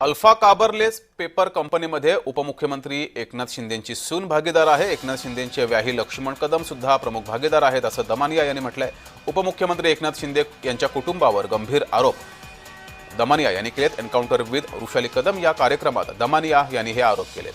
Alpha काबरलेस paper कंपनीमध्ये उपमुख्यमंत्री एकनाथ शिंदेंची सून भागीदार आहे। एकनाथ शिंदेंचे व्याही लक्ष्मण कदम सुद्धा प्रमुख भागीदार आहेत असं दमानिया यांनी म्हटलंय। उपमुख्यमंत्री एकनाथ शिंदे यांच्या कुटुंबावर गंभीर आरोप दमानिया यांनी केलेत। एन्काउंटर विथ वृषाली कदम या कार्यक्रमात दमानिया यांनी हे आरोप केलेत।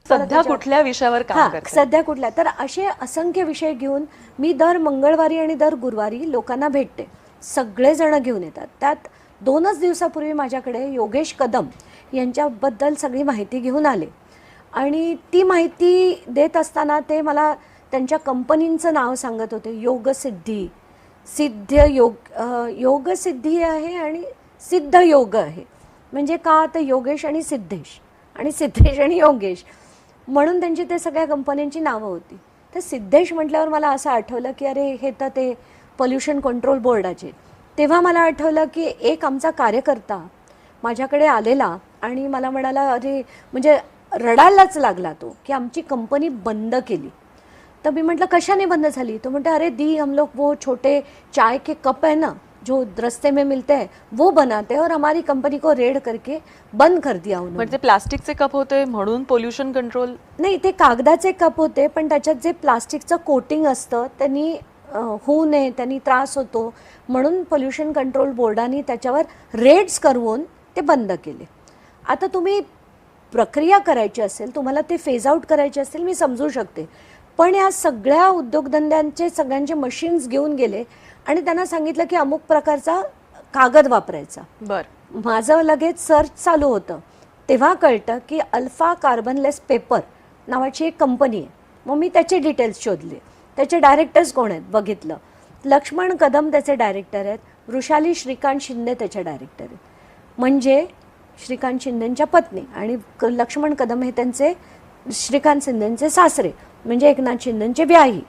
सध्या कुठल्या विषयावर काम करते? सध्या कुठल्या तर असे असंख्य विषय घेऊन मी दर मंगळवारी आणि दर गुरुवारी लोकांना भेटते। सगळे जण घेऊन येतात। त्यात 2च दिवसापूर्वी माझ्याकडे योगेश कदम यांच्याबद्दल सगळी माहिती घेऊन आले आणि ती माहिती देत असताना ते मला त्यांच्या कंपनीचं नाव सांगत होते। योगसिद्धी, सिद्ध योगसिद्धी आहे आणि सिद्ध योग आहे। म्हणजे का तर योगेश आणि सिद्धेश आणि योगेश म्हणून त्यांची ते सगळ्या कंपन्यांची नावं होती। तर सिद्धेश म्हटल्यावर मला असं आठवलं की अरे हे तर ते पोल्युशन कंट्रोल बोर्डाचे। तेव्हा मला आठवलं की एक आमचा कार्यकर्ता माझ्याकडे आलेला आणि मला म्हणाला अरे म्हणजे रडायलाच लागला तो की आमची कंपनी बंद केली। तर मी म्हटलं कशाने बंद झाली? तो म्हणता अरे दी हम लोग वो छोटे चाय के कप है ना जो रस्ते में मिलते हैं वो बनाते हैं और हमारी कंपनी को रेड करके बंद कर दिया उन्होंने। म्हणजे प्लास्टिकचे कप होते म्हणून पोल्युशन कंट्रोल? नाही, ते कागदाचे कप होते पण त्याच्यात जे प्लास्टिकचं कोटिंग असतं त्यांनी होऊ नये, त्यांनी त्रास होतो म्हणून पोल्युशन कंट्रोल बोर्डाने त्याच्यावर रेड्स करून ते बंद केले। आता तुम्ही प्रक्रिया करायची असेल, तुम्हाला ते फेज आउट करायचे असेल मी समजू शकते, पण या सगळ्या उद्योगधंद्यांचे सगळ्यांचे मशीन्स घेऊन गेले आणि त्यांना सांगितलं की अमुक प्रकारचा कागद वापरायचा। बरं, माझं लगेच सर्च चालू होतं। तेव्हा कळतं की अल्फा कार्बनलेस पेपर नावाची एक कंपनी आहे। मग मी त्याचे डिटेल्स शोधले, त्याचे डायरेक्टर्स कोण आहेत बघितलं। लक्ष्मण कदम त्याचे डायरेक्टर आहेत, वृषाली श्रीकांत शिंदे त्याचे डायरेक्टर आहेत। म्हणजे श्रीकांत शिंदेंच्या पत्नी आणि लक्ष्मण कदम हे त्यांचे श्रीकांत शिंदेंचे सासरे म्हणजे एकनाथ शिंदेंचे व्याही।